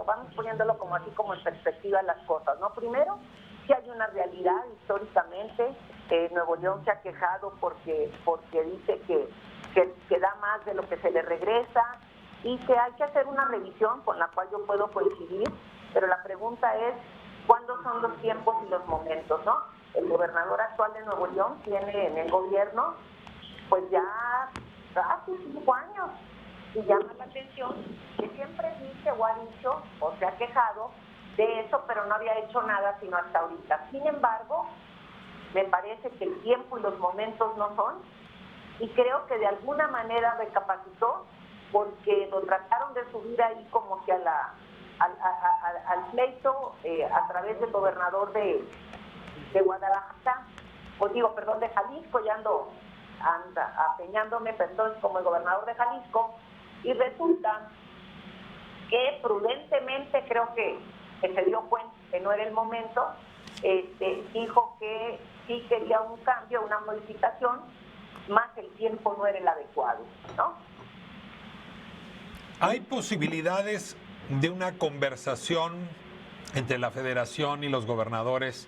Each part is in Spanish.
vamos poniéndolo como así como en perspectiva las cosas, ¿no? Primero, sí hay una realidad históricamente, Nuevo León se ha quejado porque dice que da más de lo que se le regresa y que hay que hacer una revisión con la cual yo puedo coincidir, pero la pregunta es, ¿cuándo son los tiempos y los momentos, no? El gobernador actual de Nuevo León tiene en el gobierno, pues ya casi 5 años, y llama la atención que siempre dice o ha dicho o se ha quejado de eso, pero no había hecho nada sino hasta ahorita. Sin embargo, me parece que el tiempo y los momentos no son, y creo que de alguna manera recapacitó porque lo trataron de subir ahí como que al pleito a través del gobernador de Guadalajara, de Jalisco, ya anda apeñándome, perdón, como el gobernador de Jalisco, y resulta que prudentemente creo que se dio cuenta que no era el momento, dijo que sí quería un cambio, una modificación, más el tiempo no era el adecuado, ¿no? ¿Hay posibilidades de una conversación entre la Federación y los gobernadores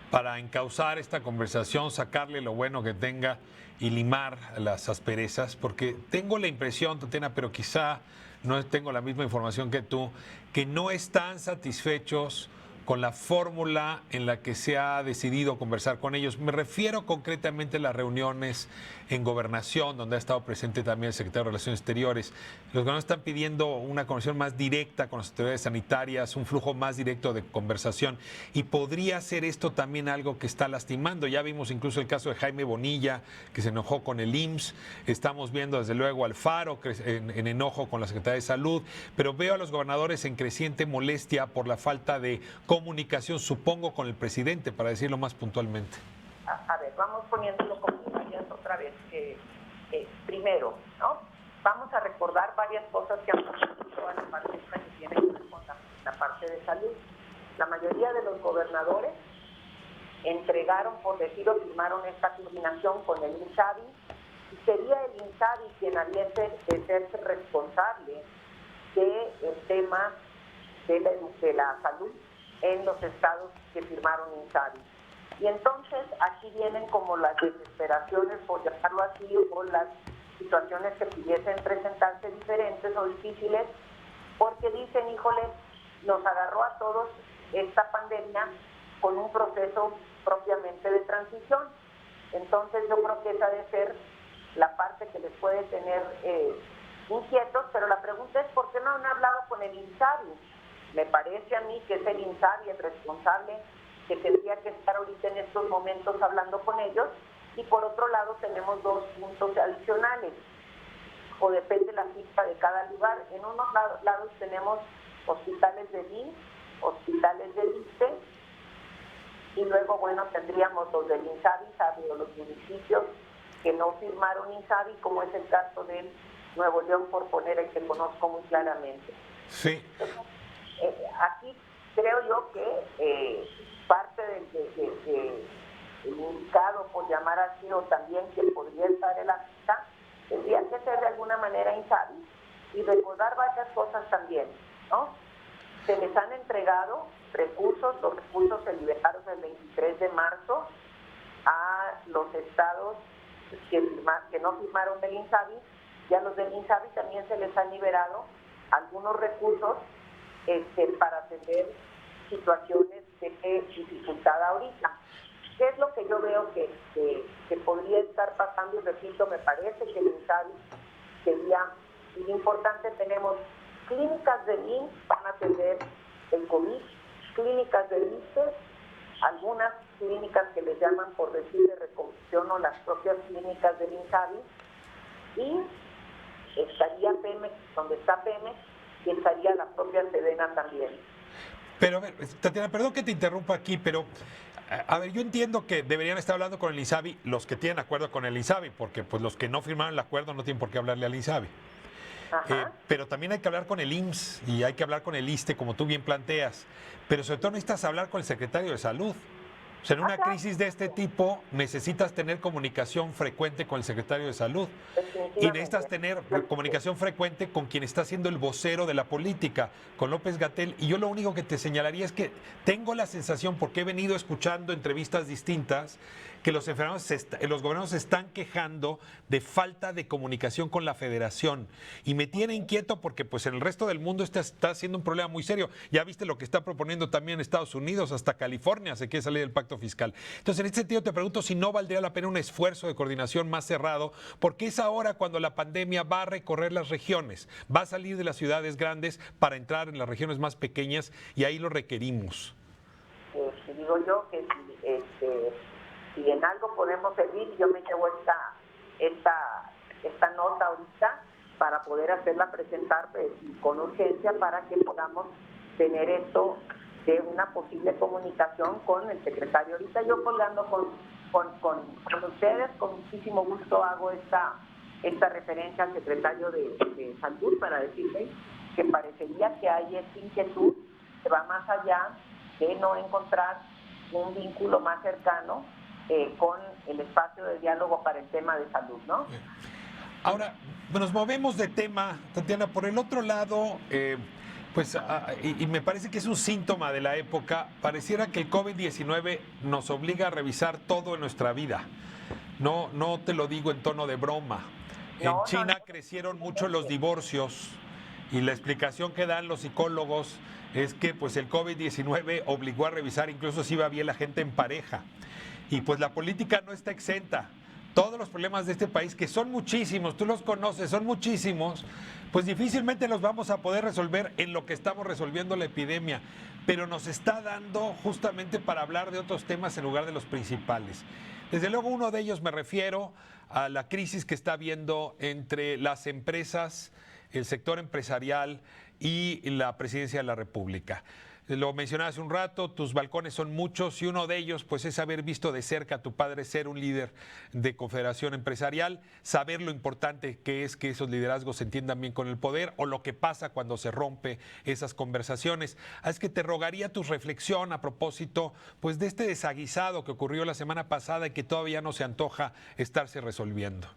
para encauzar esta conversación, sacarle lo bueno que tenga y limar las asperezas? Porque tengo la impresión, Tatiana, pero quizá no tengo la misma información que tú, que no están satisfechos con la fórmula en la que se ha decidido conversar con ellos. Me refiero concretamente a las reuniones en Gobernación, donde ha estado presente también el secretario de Relaciones Exteriores. Los gobernadores están pidiendo una conversación más directa con las autoridades sanitarias, un flujo más directo de conversación, y podría ser esto también algo que está lastimando. Ya vimos incluso el caso de Jaime Bonilla, que se enojó con el IMSS. Estamos viendo desde luego a Alfaro en enojo con la Secretaría de Salud, pero veo a los gobernadores en creciente molestia por la falta de comunicación, supongo, con el presidente, para decirlo más puntualmente. A ver, vamos poniéndolo como otra vez. Primero, ¿no? Vamos a recordar varias cosas que han pasado en la parte que tiene que ver con la parte de salud. La mayoría de los gobernadores entregaron, por decir, o firmaron esta coordinación con el INSABI, y sería el INSABI quien había de serse responsable del tema de la salud en los estados que firmaron INSABI. Y entonces aquí vienen como las desesperaciones, por llamarlo así, o las situaciones que pudiesen presentarse diferentes o difíciles, porque dicen, híjole, nos agarró a todos esta pandemia con un proceso propiamente de transición. Entonces yo creo que esa debe ser la parte que les puede tener inquietos, pero la pregunta es, ¿por qué no han hablado con el INSABI? Me parece a mí que es el INSABI el responsable, que tendría que estar ahorita en estos momentos hablando con ellos. Y por otro lado tenemos dos puntos adicionales, o depende la cifra de cada lugar. En unos lados tenemos hospitales de IMSS, hospitales del ISSSTE, y luego, bueno, tendríamos los del INSABI, o los municipios que no firmaron INSABI, como es el caso de Nuevo León, por poner el que conozco muy claramente. Sí. Entonces, aquí creo yo que parte del indicado, por llamar así, o también que podría estar en la lista, tendría que ser de alguna manera INSABI, y recordar varias cosas también, ¿no? Se les han entregado recursos, los recursos se liberaron el 23 de marzo a los estados que no firmaron del INSABI, y a los del INSABI también se les han liberado algunos recursos para atender situaciones de dificultad ahorita. ¿Qué es lo que yo veo que podría estar pasando? Y repito, me parece que el INSABI sería importante. Tenemos clínicas del IMSS para atender el COVID, clínicas del ISSSTE, algunas clínicas que les llaman, por decir, de reconstrucción, o las propias clínicas del INSABI, y estaría Pemex, donde está Pemex, y estaría la propia Sedena también. Pero, a ver, Tatiana, perdón que te interrumpa aquí, pero, a ver, yo entiendo que deberían estar hablando con el INSABI los que tienen acuerdo con el INSABI, porque pues los que no firmaron el acuerdo no tienen por qué hablarle al INSABI. Pero también hay que hablar con el IMSS y hay que hablar con el ISSSTE, como tú bien planteas. Pero sobre todo necesitas hablar con el secretario de Salud. O sea, en una Claro, crisis de este tipo necesitas tener comunicación frecuente con el secretario de Salud y necesitas definitivamente. tener comunicación frecuente con quien está siendo el vocero de la política, con López-Gatell. Y yo lo único que te señalaría es que tengo la sensación, porque he venido escuchando entrevistas distintas, que los los gobiernos se están quejando de falta de comunicación con la federación. Y me tiene inquieto porque pues en el resto del mundo está siendo un problema muy serio. Ya viste lo que está proponiendo también Estados Unidos, hasta California se quiere salir del pacto fiscal. Entonces, en este sentido te pregunto si no valdría la pena un esfuerzo de coordinación más cerrado, porque es ahora cuando la pandemia va a recorrer las regiones, va a salir de las ciudades grandes para entrar en las regiones más pequeñas y ahí lo requerimos. Si digo yo que si en algo podemos servir, yo me llevo esta nota ahorita para poder hacerla presentar con urgencia para que podamos tener esto de una posible comunicación con el secretario. Ahorita yo colgando con ustedes, con muchísimo gusto hago esta referencia al secretario de Salud para decirle que parecería que hay esta inquietud que va más allá de no encontrar un vínculo más cercano con el espacio de diálogo para el tema de salud, ¿no? Ahora, nos movemos de tema, Tatiana. Por el otro lado, y me parece que es un síntoma de la época, pareciera que el COVID-19 nos obliga a revisar todo en nuestra vida. No, no te lo digo en tono de broma. En China crecieron mucho los divorcios y la explicación que dan los psicólogos es que pues el COVID-19 obligó a revisar incluso si iba bien la gente en pareja. Y pues la política no está exenta. Todos los problemas de este país, que son muchísimos, tú los conoces, son muchísimos, pues difícilmente los vamos a poder resolver en lo que estamos resolviendo la epidemia, pero nos está dando justamente para hablar de otros temas en lugar de los principales. Desde luego uno de ellos me refiero a la crisis que está habiendo entre las empresas, el sector empresarial y la Presidencia de la República. Lo mencionaba hace un rato, tus balcones son muchos y uno de ellos pues es haber visto de cerca a tu padre ser un líder de confederación empresarial, saber lo importante que es que esos liderazgos se entiendan bien con el poder o lo que pasa cuando se rompe esas conversaciones. Es que te rogaría tu reflexión a propósito pues de este desaguisado que ocurrió la semana pasada y que todavía no se antoja estarse resolviendo.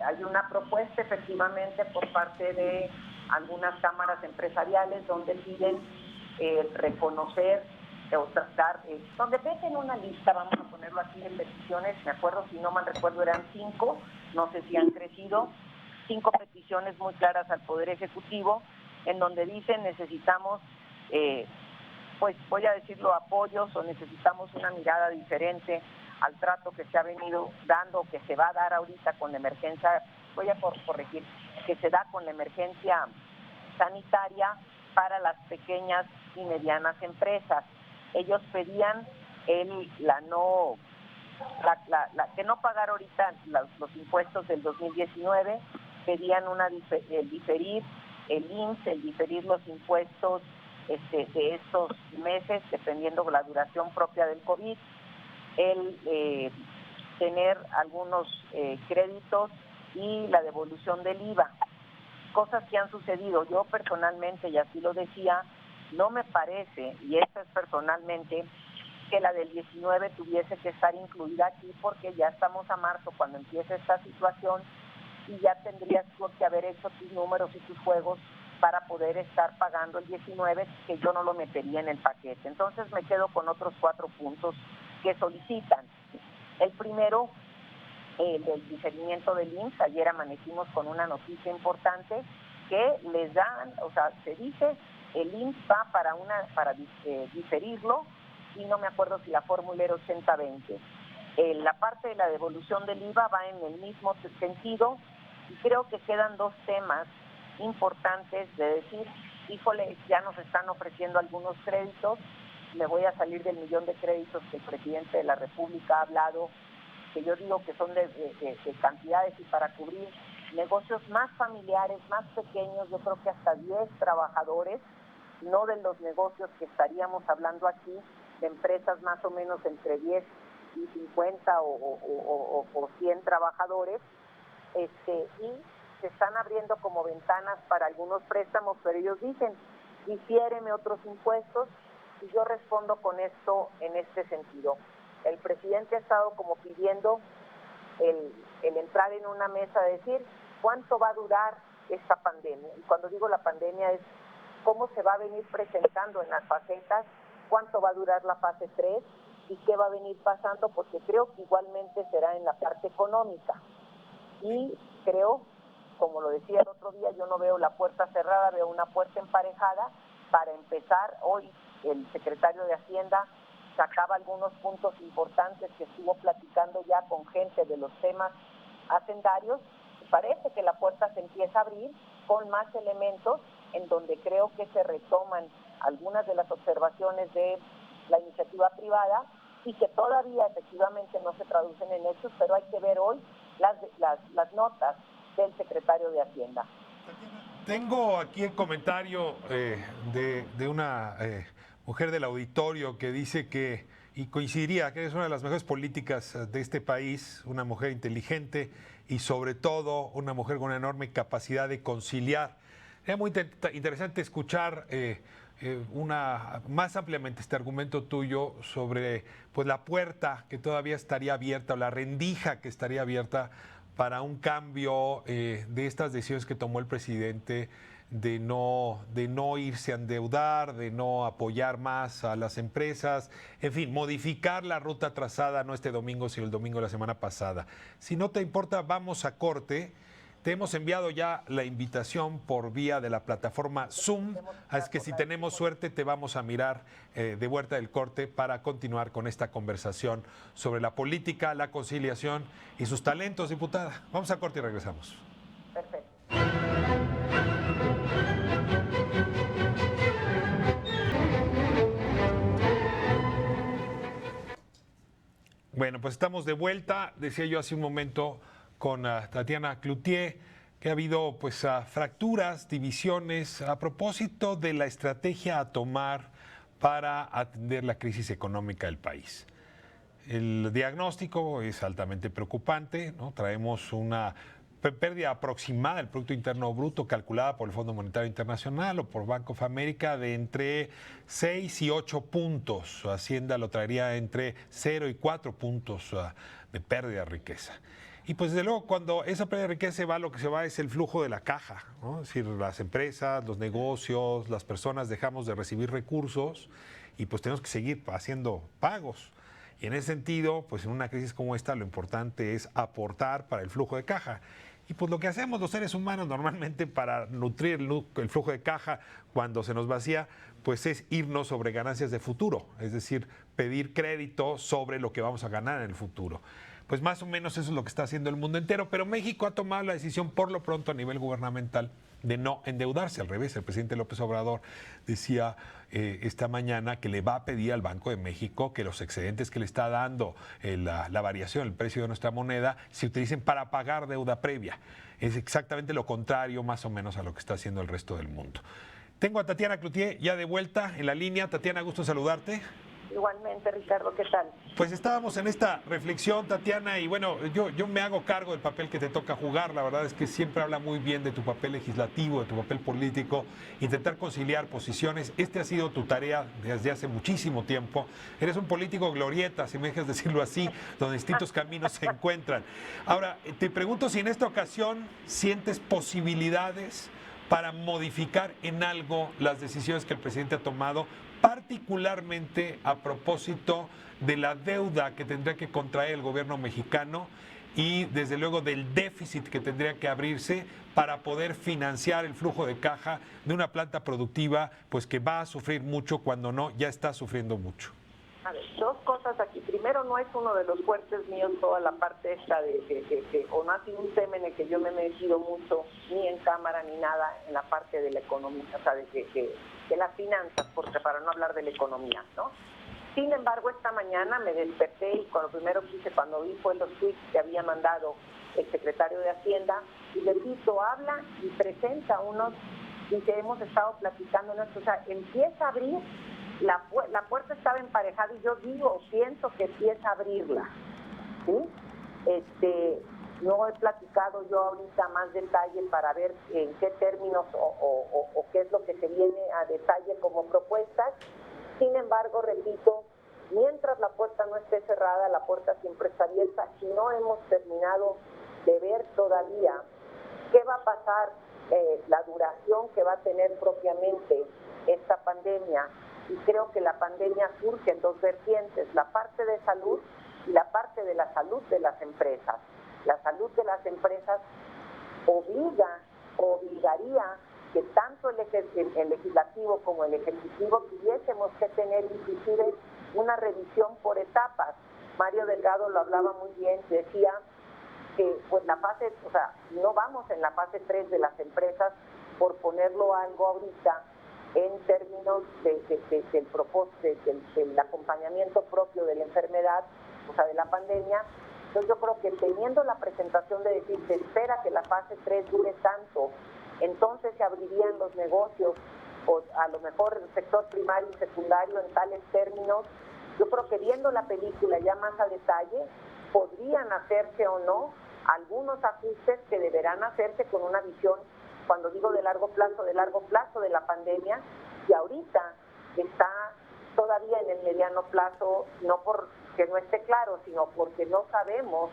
Hay una propuesta efectivamente por parte de algunas cámaras empresariales donde piden reconocer o tratar, donde meten una lista, vamos a ponerlo así, de peticiones, me acuerdo, si no mal recuerdo eran 5, no sé si han crecido, 5 peticiones muy claras al Poder Ejecutivo, en donde dicen necesitamos, pues voy a decirlo, apoyos o necesitamos una mirada diferente al trato que se ha venido dando, que se va a dar ahorita con la emergencia, voy a corregir, que se da con la emergencia sanitaria para las pequeñas y medianas empresas. Ellos pedían que no pagar ahorita los impuestos del 2019, pedían diferir el IMSS, el diferir los impuestos de estos meses, dependiendo de la duración propia del COVID, el tener algunos créditos y la devolución del IVA. Cosas que han sucedido. Yo personalmente, y así lo decía, no me parece, y esto es personalmente, que la del 19 tuviese que estar incluida aquí porque ya estamos a marzo cuando empieza esta situación y ya tendrías que haber hecho tus números y tus juegos para poder estar pagando el 19, que yo no lo metería en el paquete. Entonces me quedo con otros 4 puntos que solicitan. El primero, del diferimiento del IMSS. Ayer amanecimos con una noticia importante que les dan, o sea, se dice el IMSS va para diferirlo, y no me acuerdo si la fórmula era 80-20. La parte de la devolución del IVA va en el mismo sentido, y creo que quedan 2 temas importantes de decir, híjole, ya nos están ofreciendo algunos créditos, me voy a salir del millón de créditos que el presidente de la República ha hablado, que yo digo que son de cantidades y para cubrir negocios más familiares, más pequeños, yo creo que hasta 10 trabajadores, no de los negocios que estaríamos hablando aquí, de empresas más o menos entre 10 y 50 o 100 trabajadores, y se están abriendo como ventanas para algunos préstamos, pero ellos dicen, difiéreme otros impuestos, y yo respondo con esto en este sentido. El presidente ha estado como pidiendo el entrar en una mesa a decir cuánto va a durar esta pandemia. Y cuando digo la pandemia es cómo se va a venir presentando en las facetas, cuánto va a durar la fase 3 y qué va a venir pasando, porque creo que igualmente será en la parte económica. Y creo, como lo decía el otro día, yo no veo la puerta cerrada, veo una puerta emparejada. Para empezar, hoy el secretario de Hacienda sacaba algunos puntos importantes que estuvo platicando ya con gente de los temas hacendarios. Parece que la puerta se empieza a abrir con más elementos en donde creo que se retoman algunas de las observaciones de la iniciativa privada y que todavía efectivamente no se traducen en hechos, pero hay que ver hoy las notas del secretario de Hacienda. Tengo aquí el comentario de una mujer del auditorio que dice que, y coincidiría, que es una de las mejores políticas de este país, una mujer inteligente y sobre todo una mujer con una enorme capacidad de conciliar. Era muy interesante escuchar más ampliamente este argumento tuyo sobre pues, la puerta que todavía estaría abierta o la rendija que estaría abierta para un cambio de estas decisiones que tomó el presidente de no irse a endeudar, de no apoyar más a las empresas, en fin, modificar la ruta trazada no este domingo, sino el domingo de la semana pasada. Si no te importa, vamos a corte. Te hemos enviado ya la invitación por vía de la plataforma Zoom, así que si tenemos suerte te vamos a mirar de vuelta del corte para continuar con esta conversación sobre la política, la conciliación y sus talentos, diputada. Vamos a corte y regresamos. Perfecto. Bueno, pues estamos de vuelta, decía yo hace un momento, con Tatiana Cloutier, que ha habido pues fracturas, divisiones a propósito de la estrategia a tomar para atender la crisis económica del país. El diagnóstico es altamente preocupante, ¿no? Traemos una pérdida aproximada del Producto Interno Bruto calculada por el Fondo Monetario Internacional o por Bank of America de entre 6 y 8 puntos. Hacienda lo traería entre 0 y 4 puntos de pérdida de riqueza. Y pues desde luego cuando esa pérdida de riqueza se va, lo que se va es el flujo de la caja, ¿no? Es decir, las empresas, los negocios, las personas dejamos de recibir recursos y pues tenemos que seguir haciendo pagos. Y en ese sentido, pues en una crisis como esta lo importante es aportar para el flujo de caja. Y pues lo que hacemos los seres humanos normalmente para nutrir el flujo de caja cuando se nos vacía, pues es irnos sobre ganancias de futuro, es decir, pedir crédito sobre lo que vamos a ganar en el futuro. Pues más o menos eso es lo que está haciendo el mundo entero, pero México ha tomado la decisión por lo pronto a nivel gubernamental de no endeudarse. Al revés, el presidente López Obrador decía esta mañana que le va a pedir al Banco de México que los excedentes que le está dando la variación, el precio de nuestra moneda, se utilicen para pagar deuda previa. Es exactamente lo contrario más o menos a lo que está haciendo el resto del mundo. Tengo a Tatiana Cloutier ya de vuelta en la línea. Tatiana, gusto saludarte. Igualmente, Ricardo, ¿qué tal? Pues estábamos en esta reflexión, Tatiana, y bueno, yo me hago cargo del papel que te toca jugar. La verdad es que siempre habla muy bien de tu papel legislativo, de tu papel político, intentar conciliar posiciones. Este ha sido tu tarea desde hace muchísimo tiempo. Eres un político glorieta, si me dejas decirlo así, donde distintos caminos se encuentran. Ahora, te pregunto si en esta ocasión sientes posibilidades para modificar en algo las decisiones que el presidente ha tomado, particularmente a propósito de la deuda que tendría que contraer el gobierno mexicano y desde luego del déficit que tendría que abrirse para poder financiar el flujo de caja de una planta productiva pues que va a sufrir mucho cuando no ya está sufriendo mucho. A ver, dos cosas aquí. Primero, no es uno de los fuertes míos toda la parte esta o no ha sido un tema en el que yo me he metido mucho, ni en cámara ni nada, en la parte de la economía, o sea, de las finanzas, porque para no hablar de la economía, ¿no? Sin embargo, esta mañana me desperté y lo primero que hice cuando vi fue los tweets que había mandado el secretario de Hacienda, y repito, habla y presenta unos, y que hemos estado platicando en esto, o sea, empieza a abrir. La puerta estaba emparejada y yo pienso que empieza a abrirla, ¿sí? No he platicado yo ahorita más detalle para ver en qué términos o qué es lo que se viene a detalle como propuestas. Sin embargo, cerrada, la puerta siempre está abierta y no hemos terminado de ver todavía qué va a pasar, la duración que va a tener propiamente esta pandemia. Y creo que la pandemia surge en dos vertientes, la parte de salud y la parte de la salud de las empresas. La salud de las empresas obligaría que tanto el legislativo como el ejecutivo tuviésemos que tener inclusive una revisión por etapas. Mario Delgado lo hablaba muy bien, decía que pues la fase, o sea, no vamos en la fase 3 de las empresas, por ponerlo algo ahorita, en términos del acompañamiento propio de la enfermedad, o sea, de la pandemia. Entonces yo creo que teniendo la presentación de decir, se espera que la fase 3 dure tanto, entonces se abrirían los negocios, o a lo mejor el sector primario y secundario en tales términos. Yo creo que viendo la película ya más a detalle, podrían hacerse o no algunos ajustes que deberán hacerse con una visión, cuando digo de largo plazo de la pandemia, y ahorita está todavía en el mediano plazo, no porque no esté claro, sino porque no sabemos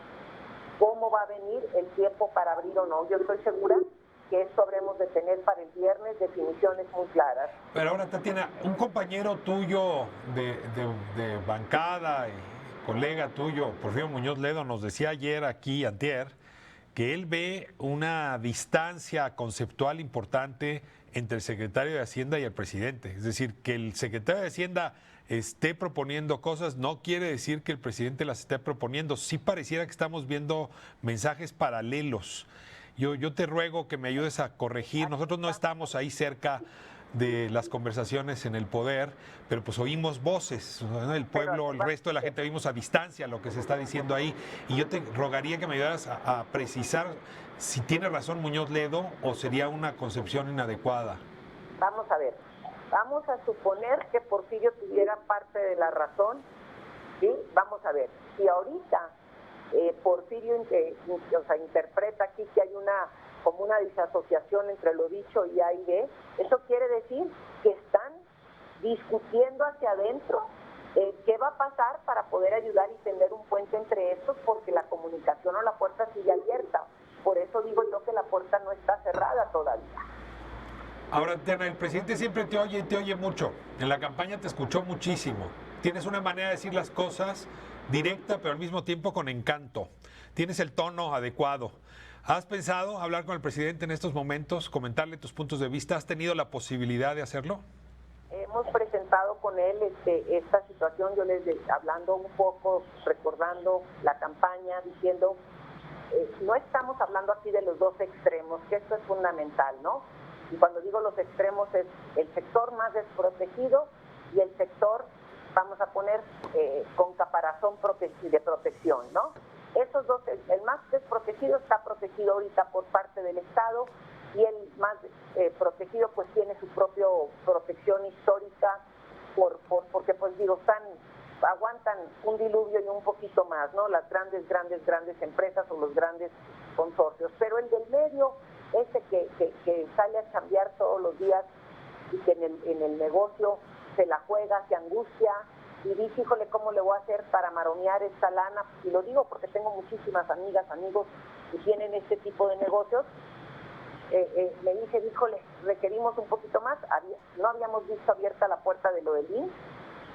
cómo va a venir el tiempo para abrir o no. Yo estoy segura que esto habremos de tener para el viernes definiciones muy claras. Pero ahora, Tatiana, un compañero tuyo de bancada y colega tuyo, Porfirio Muñoz Ledo, nos decía ayer aquí, antier, que él ve una distancia conceptual importante entre el secretario de Hacienda y el presidente. Es decir, que el secretario de Hacienda esté proponiendo cosas no quiere decir que el presidente las esté proponiendo. Sí pareciera que estamos viendo mensajes paralelos. Yo te ruego que me ayudes a corregir. Nosotros no estamos ahí cerca de las conversaciones en el poder, pero pues oímos voces, ¿no? El pueblo, el resto de la gente oímos a distancia lo que se está diciendo ahí, y yo te rogaría que me ayudaras a precisar si tiene razón Muñoz Ledo o sería una concepción inadecuada. Vamos a ver, vamos a suponer que Porfirio tuviera parte de la razón, ¿sí? Vamos a ver, si ahorita Porfirio interpreta aquí que hay como una disasociación entre lo dicho y A y B, eso quiere decir que están discutiendo hacia adentro qué va a pasar para poder ayudar y tender un puente entre estos, porque la comunicación o la puerta sigue abierta. Por eso digo yo que la puerta no está cerrada todavía. Ahora, Tatiana, el presidente siempre te oye mucho. En la campaña te escuchó muchísimo. Tienes una manera de decir las cosas directa, pero al mismo tiempo con encanto. Tienes el tono adecuado. ¿Has pensado hablar con el presidente en estos momentos, comentarle tus puntos de vista? ¿Has tenido la posibilidad de hacerlo? Hemos presentado con él esta situación, yo hablando un poco, recordando la campaña, diciendo, no estamos hablando aquí de los dos extremos, que esto es fundamental, ¿no? Y cuando digo los extremos es el sector más desprotegido y el sector, vamos a poner, con caparazón de protección, ¿no? Esos dos, el más desprotegido está protegido ahorita por parte del Estado, y el más protegido pues tiene su propia protección histórica porque pues digo, aguantan un diluvio y un poquito más, ¿no? Las grandes empresas o los grandes consorcios. Pero el del medio, que sale a chambear todos los días y que en el negocio se la juega, se angustia y dice, híjole, ¿cómo le voy a hacer para maromear esta lana? Y lo digo porque tengo muchísimas amigas, amigos que tienen este tipo de negocios. Me dice, híjole, requerimos un poquito más. No habíamos visto abierta la puerta de lo del IMSS,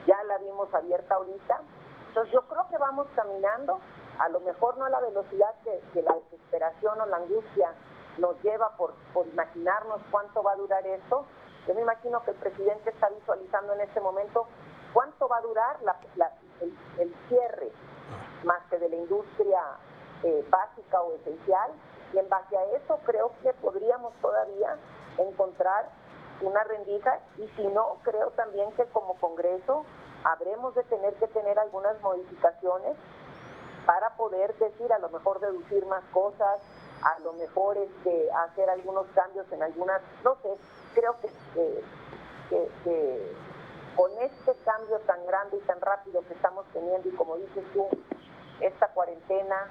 ya la vimos abierta ahorita. Entonces yo creo que vamos caminando, a lo mejor no a la velocidad que la desesperación o la angustia nos lleva por imaginarnos cuánto va a durar esto. Yo me imagino que el presidente está visualizando en este momento cuánto va a durar el cierre, más que de la industria básica o esencial, y en base a eso creo que podríamos todavía encontrar una rendija, y si no, creo también que como Congreso habremos de tener que tener algunas modificaciones para poder decir, a lo mejor deducir más cosas, a lo mejor hacer algunos cambios en algunas, no sé, creo que con este cambio tan grande y tan rápido que estamos teniendo, y como dices tú, esta cuarentena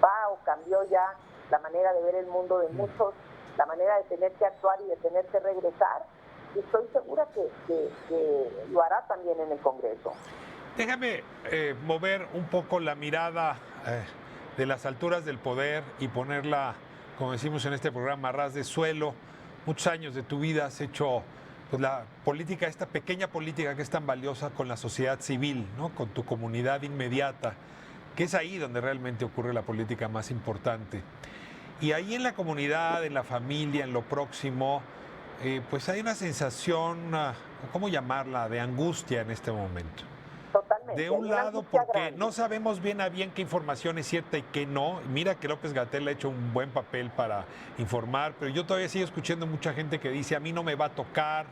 va o cambió ya la manera de ver el mundo de muchos, la manera de tener que actuar y de tener que regresar, y estoy segura que lo hará también en el Congreso. Déjame mover un poco la mirada de las alturas del poder y ponerla, como decimos en este programa, a ras de suelo. Muchos años de tu vida has hecho pues, la política, esta pequeña política que es tan valiosa con la sociedad civil, ¿no? Con tu comunidad inmediata, que es ahí donde realmente ocurre la política más importante. Y ahí en la comunidad, en la familia, en lo próximo, pues hay una sensación, ¿cómo llamarla?, de angustia en este momento. Totalmente. De un lado, porque no sabemos bien a bien qué información es cierta y qué no. Mira que López-Gatell ha hecho un buen papel para informar, pero yo todavía sigo escuchando mucha gente que dice, a mí no me va a tocar,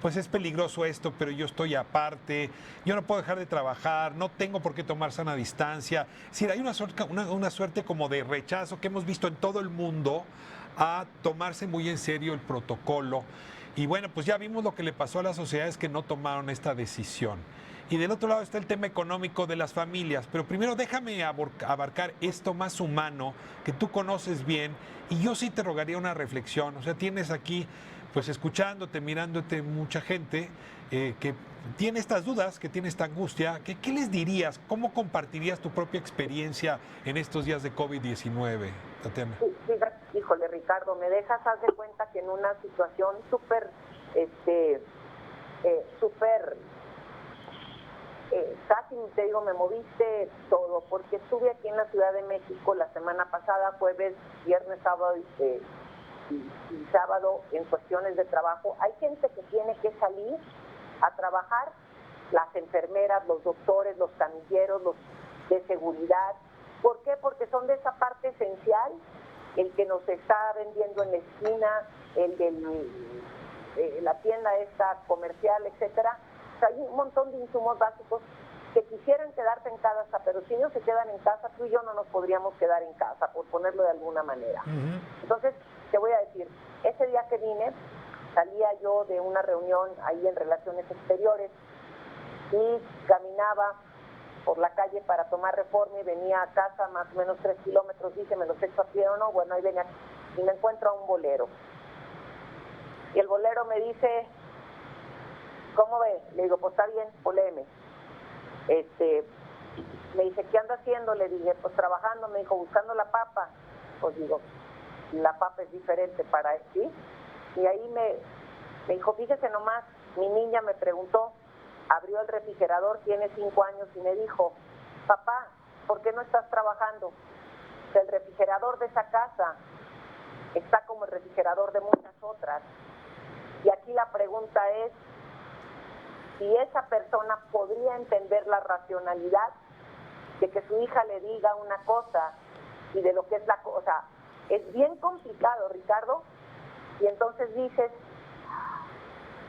pues es peligroso esto, pero yo estoy aparte, yo no puedo dejar de trabajar, no tengo por qué tomar sana distancia. Es decir, hay una suerte como de rechazo que hemos visto en todo el mundo a tomarse muy en serio el protocolo. Y bueno, pues ya vimos lo que le pasó a las sociedades que no tomaron esta decisión. Y del otro lado está el tema económico de las familias. Pero primero déjame abarcar esto más humano que tú conoces bien. Y yo sí te rogaría una reflexión. O sea, tienes aquí, pues escuchándote, mirándote mucha gente que tiene estas dudas, que tiene esta angustia. ¿Qué les dirías? ¿Cómo compartirías tu propia experiencia en estos días de COVID-19, Tatiana? Sí, híjole, Ricardo, me dejas, haz de cuenta que en una situación súper, casi te digo, me moviste todo, porque estuve aquí en la Ciudad de México la semana pasada, jueves, viernes, sábado y sábado en cuestiones de trabajo. Hay gente que tiene que salir a trabajar, las enfermeras, los doctores, los camilleros, los de seguridad. ¿Por qué? Porque son de esa parte esencial, el que nos está vendiendo en la esquina, el de la tienda esta comercial, etcétera. O sea, hay un montón de insumos básicos que quisieran quedarse en casa, pero si ellos se quedan en casa, tú y yo no nos podríamos quedar en casa, por ponerlo de alguna manera. Entonces, te voy a decir, ese día que vine, salía yo de una reunión ahí en Relaciones Exteriores y caminaba por la calle para tomar Reforma y venía a casa más o menos 3 kilómetros, dije, ¿me los echo a pie o no? Bueno, ahí venía y me encuentro a un bolero. Y el bolero me dice, ¿cómo ves? Le digo, pues está bien, poléme. Me dice, ¿qué anda haciendo? Le dije, pues trabajando. Me dijo, buscando la papa. Pues digo, la papa es diferente para él, ¿sí? Y ahí me dijo, fíjese nomás, mi niña me preguntó, abrió el refrigerador, tiene 5 años, y me dijo, papá, ¿por qué no estás trabajando? El refrigerador de esa casa está como el refrigerador de muchas otras. Y aquí la pregunta es, si esa persona podría entender la racionalidad de que su hija le diga una cosa y de lo que es la cosa. Es bien complicado, Ricardo, y entonces dices,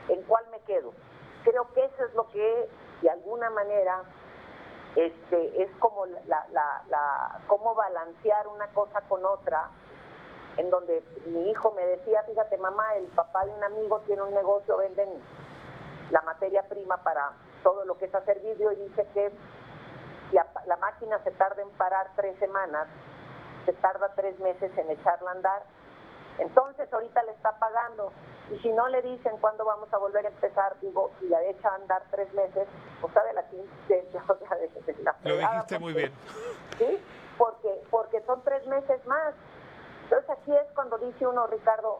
¿en cuál me quedo? Creo que eso es lo que, de alguna manera, es como cómo balancear una cosa con otra, en donde mi hijo me decía, fíjate mamá, el papá de un amigo tiene un negocio, venden la materia prima para todo lo que es hacer vidrio, y dice que si la máquina se tarda en parar 3 semanas, se tarda 3 meses en echarla a andar. Entonces ahorita le está pagando, y si no le dicen cuándo vamos a volver a empezar, digo, si la echa a andar 3 meses, o sea, de la Lo dijiste muy bien. Sí, porque son 3 meses más. Entonces aquí es cuando dice uno, Ricardo,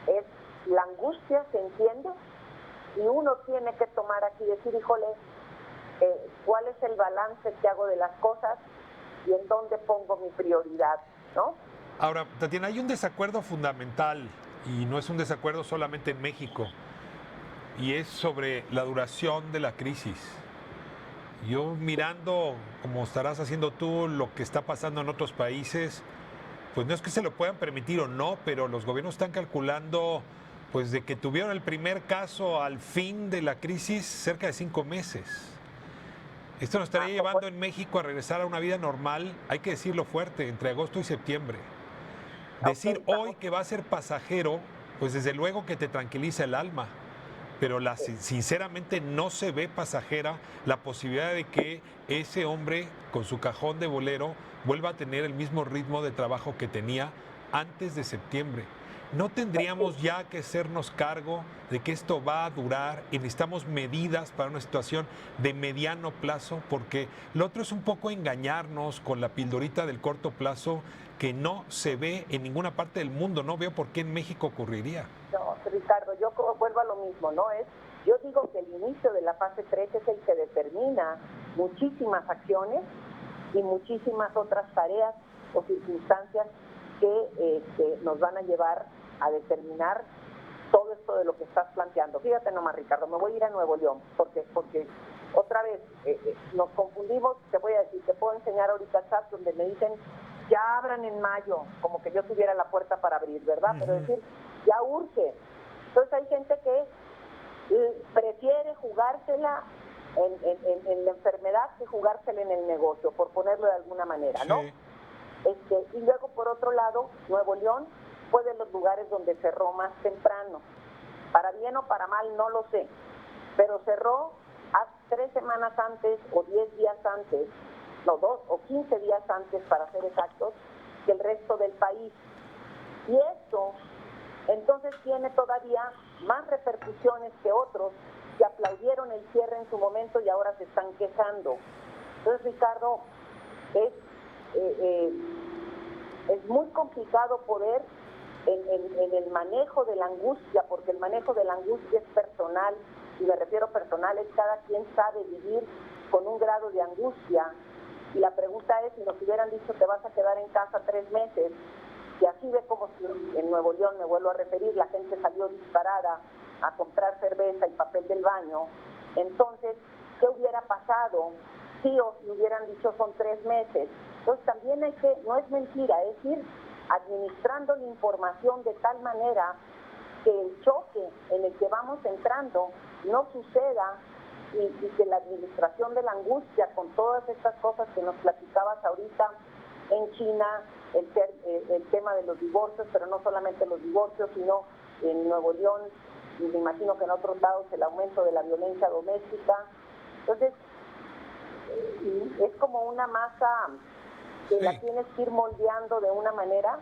es la angustia, se entiende, y uno tiene que tomar aquí y decir, híjole, ¿cuál es el balance que hago de las cosas y en dónde pongo mi prioridad, ¿no? Ahora, Tatiana, hay un desacuerdo fundamental, y no es un desacuerdo solamente en México, y es sobre la duración de la crisis. Yo mirando, como estarás haciendo tú, lo que está pasando en otros países, pues no es que se lo puedan permitir o no, pero los gobiernos están calculando, pues de que tuvieron el primer caso al fin de la crisis, cerca de 5 meses. Esto nos estaría llevando en México a regresar a una vida normal, hay que decirlo fuerte, entre agosto y septiembre. Decir hoy que va a ser pasajero, pues desde luego que te tranquiliza el alma, pero sinceramente no se ve pasajera la posibilidad de que ese hombre con su cajón de bolero vuelva a tener el mismo ritmo de trabajo que tenía antes de septiembre. ¿no tendríamos ya que hacernos cargo de que esto va a durar y necesitamos medidas para una situación de mediano plazo? Porque lo otro es un poco engañarnos con la pildorita del corto plazo que no se ve en ninguna parte del mundo. No veo por qué en México ocurriría. No, Ricardo, yo vuelvo a lo mismo, ¿no? Yo digo que el inicio de la fase 3 es el que determina muchísimas acciones y muchísimas otras tareas o circunstancias que nos van a llevar a determinar todo esto de lo que estás planteando. Fíjate nomás, Ricardo, me voy a ir a Nuevo León, porque otra vez nos confundimos. Te voy a decir, te puedo enseñar ahorita chats donde me dicen, ya abran en mayo, como que yo tuviera la puerta para abrir, ¿verdad? Pero decir, ya urge. Entonces hay gente que prefiere jugársela en la enfermedad que jugársela en el negocio, por ponerlo de alguna manera, ¿no? Sí. Y luego, por otro lado, Nuevo León fue de los lugares donde cerró más temprano. Para bien o para mal, no lo sé. Pero cerró 3 semanas antes o 10 días antes, no, 2 o 15 días antes, para ser exactos, que el resto del país. Y esto, entonces, tiene todavía más repercusiones que otros que aplaudieron el cierre en su momento y ahora se están quejando. Entonces, Ricardo, es muy complicado poder en el manejo de la angustia, porque el manejo de la angustia es personal, y me refiero personal, es cada quien sabe vivir con un grado de angustia. Y la pregunta es, si nos hubieran dicho te vas a quedar en casa 3 meses, y así ve como si en Nuevo León, me vuelvo a referir, la gente salió disparada a comprar cerveza y papel del baño, entonces, ¿qué hubiera pasado si os hubieran dicho son 3 meses? Entonces también hay que, no es mentira, es ir administrando la información de tal manera que el choque en el que vamos entrando no suceda y que la administración de la angustia con todas estas cosas que nos platicabas ahorita en China, el tema de los divorcios, pero no solamente los divorcios, sino en Nuevo León, y me imagino que en otros lados el aumento de la violencia doméstica. Entonces, es como una masa que la tienes que ir moldeando de una manera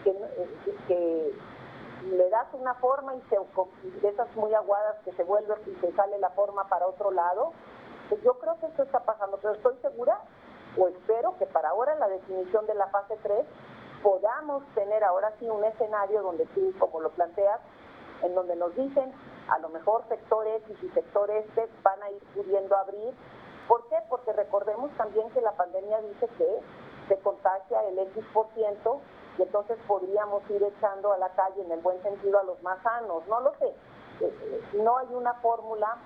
que le das una forma y de esas muy aguadas que se vuelve y se sale la forma para otro lado. Pues yo creo que esto está pasando, pero estoy segura o espero que para ahora, en la definición de la fase 3, podamos tener ahora sí un escenario donde tú, como lo planteas, en donde nos dicen, a lo mejor sector X y sector este van a ir pudiendo abrir. ¿Por qué? Porque recordemos también que la pandemia dice que se contagia el X%, y entonces podríamos ir echando a la calle, en el buen sentido, a los más sanos. No lo sé. No hay una fórmula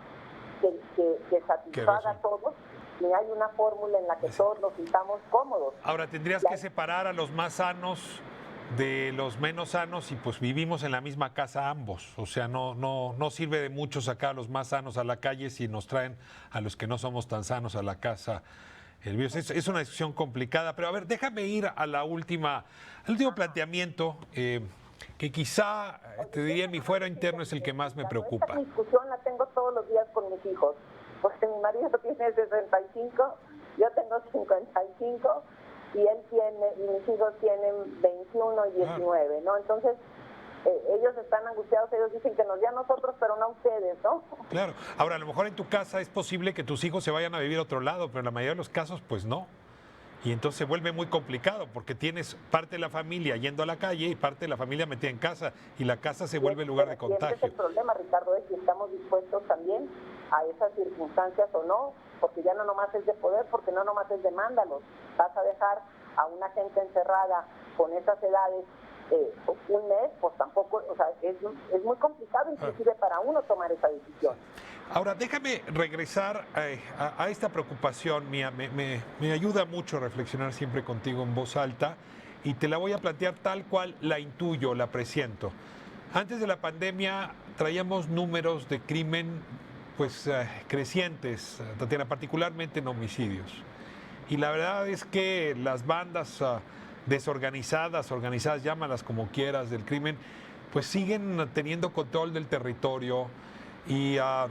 que satisfaga a todos, ni hay una fórmula en la que todos nos sintamos cómodos. Ahora, tendrías que separar a los más sanos de los menos sanos, y pues vivimos en la misma casa ambos. O sea, no sirve de mucho sacar a los más sanos a la calle si nos traen a los que no somos tan sanos a la casa. El virus es una discusión complicada, pero a ver, déjame ir a al último planteamiento, que quizá, te diría, en mi fuero interno es el que más me preocupa. Esta discusión la tengo todos los días con mis hijos, porque mi marido tiene 65, yo tengo 55, y mis hijos tienen 21 y 19, ¿no? Entonces, ellos están angustiados, ellos dicen que nos dé a nosotros, pero no a ustedes, ¿no? Claro. Ahora, a lo mejor en tu casa es posible que tus hijos se vayan a vivir a otro lado, pero en la mayoría de los casos, pues no. Y entonces se vuelve muy complicado, porque tienes parte de la familia yendo a la calle y parte de la familia metida en casa, y la casa se vuelve lugar de contagio. Ese es el problema, Ricardo, es si estamos dispuestos también a esas circunstancias o no, porque ya no nomás es de poder, porque no nomás es de mándalos. Vas a dejar a una gente encerrada con esas edades un mes, pues tampoco, o sea, es muy complicado inclusive para uno tomar esa decisión. Ahora, déjame regresar a esta preocupación mía. Me ayuda mucho reflexionar siempre contigo en voz alta, y te la voy a plantear tal cual la intuyo, la presiento. Antes de la pandemia traíamos números de crimen pues crecientes, Tatiana, particularmente en homicidios. Y la verdad es que las bandas desorganizadas, organizadas, llámalas como quieras, del crimen, pues siguen teniendo control del territorio, y a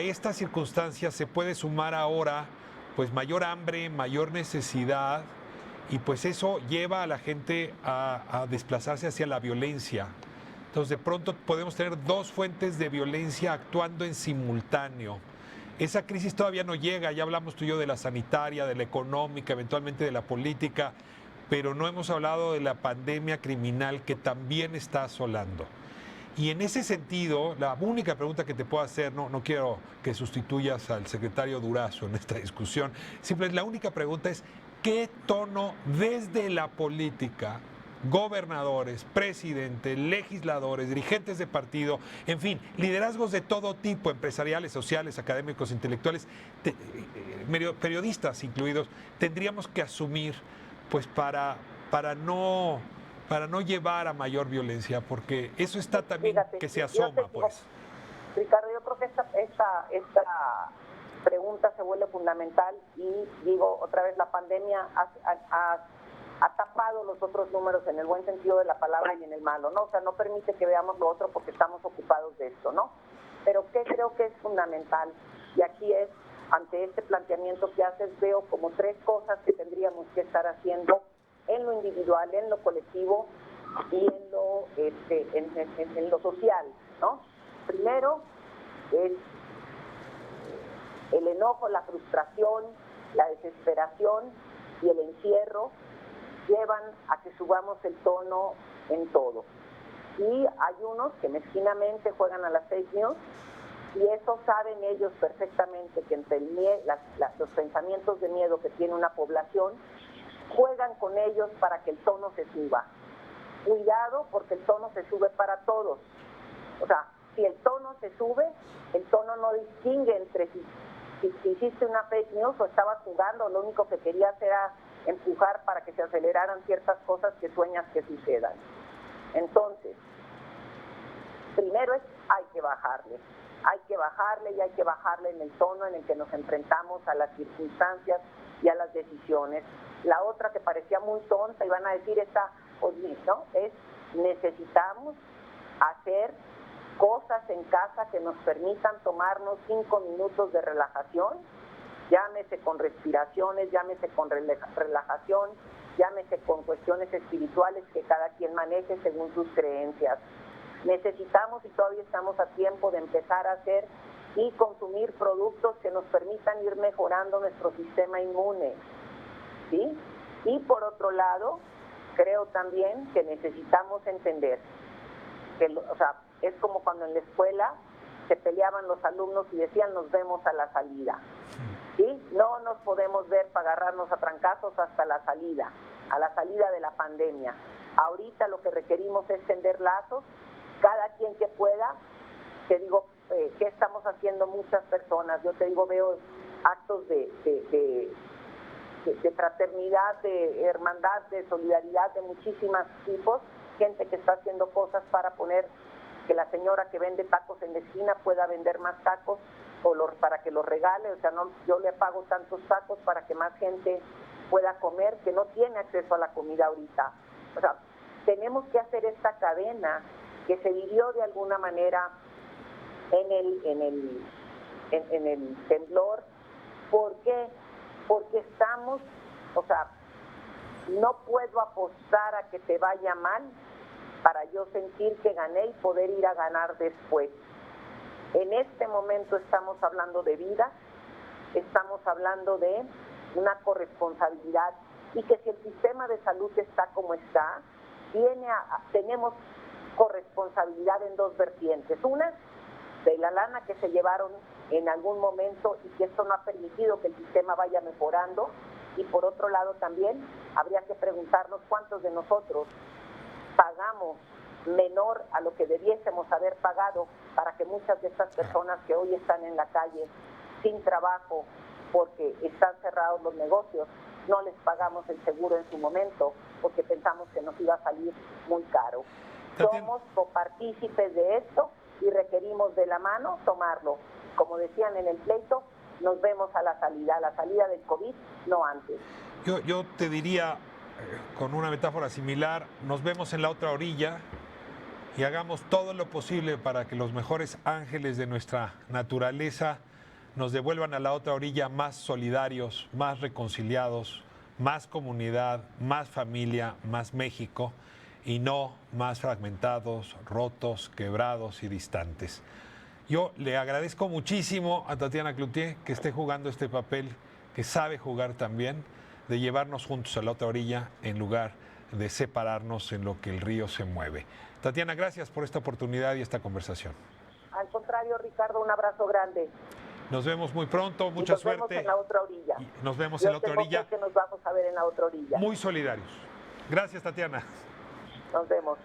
estas circunstancias se puede sumar ahora pues mayor hambre, mayor necesidad, y pues eso lleva a la gente a desplazarse hacia la violencia. Entonces, de pronto podemos tener dos fuentes de violencia actuando en simultáneo. Esa crisis todavía no llega, ya hablamos tú y yo de la sanitaria, de la económica, eventualmente de la política, pero no hemos hablado de la pandemia criminal que también está asolando. Y en ese sentido, la única pregunta que te puedo hacer, no quiero que sustituyas al secretario Durazo en esta discusión, simplemente la única pregunta es, ¿qué tono desde la política, gobernadores, presidentes, legisladores, dirigentes de partido, en fin, liderazgos de todo tipo, empresariales, sociales, académicos, intelectuales, periodistas incluidos, tendríamos que asumir pues para no llevar a mayor violencia, porque eso está también que se asoma, pues. Ricardo, yo creo que esta pregunta se vuelve fundamental y digo otra vez, la pandemia ha tapado los otros números en el buen sentido de la palabra y en el malo, ¿no? O sea, no permite que veamos lo otro porque estamos ocupados de esto, ¿no? Pero ¿qué creo que es fundamental? Y aquí es, ante este planteamiento que haces, veo como tres cosas que tendríamos que estar haciendo en lo individual, en lo colectivo y en lo social, ¿no? Primero es el enojo, la frustración, la desesperación y el encierro llevan a que subamos el tono en todo. Y hay unos que mezquinamente juegan a las fake news y eso saben ellos perfectamente que entre los pensamientos de miedo que tiene una población juegan con ellos para que el tono se suba. Cuidado, porque el tono se sube para todos. O sea, si el tono se sube, el tono no distingue entre si hiciste una fake news o estabas jugando, lo único que querías era empujar para que se aceleraran ciertas cosas que sueñas que sucedan. Entonces, primero hay que bajarle y hay que bajarle en el tono en el que nos enfrentamos a las circunstancias y a las decisiones. La otra que parecía muy tonta, y van a decir ¿no? Es necesitamos hacer cosas en casa que nos permitan tomarnos 5 minutos de relajación, llámese con respiraciones, llámese con relajación, llámese con cuestiones espirituales que cada quien maneje según sus creencias. Necesitamos, y todavía estamos a tiempo, de empezar a hacer y consumir productos que nos permitan ir mejorando nuestro sistema inmune, ¿sí? Y por otro lado, creo también que necesitamos entender que, es como cuando en la escuela se peleaban los alumnos y decían nos vemos a la salida, ¿sí? No nos podemos ver para agarrarnos a trancazos hasta la salida de la pandemia. Ahorita lo que requerimos es tender lazos, cada quien que pueda. Te digo, ¿qué estamos haciendo muchas personas? Yo te digo, veo actos de fraternidad, de hermandad, de solidaridad de muchísimos tipos, gente que está haciendo cosas para poner que la señora que vende tacos en la esquina pueda vender más tacos para que los regale, o sea, no, yo le pago tantos tacos para que más gente pueda comer, que no tiene acceso a la comida ahorita. O sea, tenemos que hacer esta cadena que se vivió de alguna manera en el temblor. ¿Por qué? Porque estamos, no puedo apostar a que te vaya mal para yo sentir que gané y poder ir a ganar después. En este momento estamos hablando de vida, estamos hablando de una corresponsabilidad y que si el sistema de salud está como está, tenemos corresponsabilidad en dos vertientes. Una, de la lana que se llevaron en algún momento y que esto no ha permitido que el sistema vaya mejorando, y por otro lado también habría que preguntarnos cuántos de nosotros pagamos menor a lo que debiésemos haber pagado para que muchas de estas personas que hoy están en la calle sin trabajo porque están cerrados los negocios, no les pagamos el seguro en su momento porque pensamos que nos iba a salir muy caro. Somos copartícipes de esto y requerimos de la mano tomarlo. Como decían en el pleito, nos vemos a la salida del COVID, no antes. Yo te diría, con una metáfora similar, nos vemos en la otra orilla y hagamos todo lo posible para que los mejores ángeles de nuestra naturaleza nos devuelvan a la otra orilla más solidarios, más reconciliados, más comunidad, más familia, más México. y no más fragmentados, rotos, quebrados y distantes. Yo le agradezco muchísimo a Tatiana Cloutier que esté jugando este papel, que sabe jugar también, de llevarnos juntos a la otra orilla en lugar de separarnos en lo que el río se mueve. Tatiana, gracias por esta oportunidad y esta conversación. Al contrario, Ricardo, un abrazo grande. Nos vemos muy pronto, mucha suerte. Nos vemos en la otra orilla. Nos vemos en la otra orilla. Que nos vamos a ver en la otra orilla. Muy solidarios. Gracias, Tatiana. Nos vemos.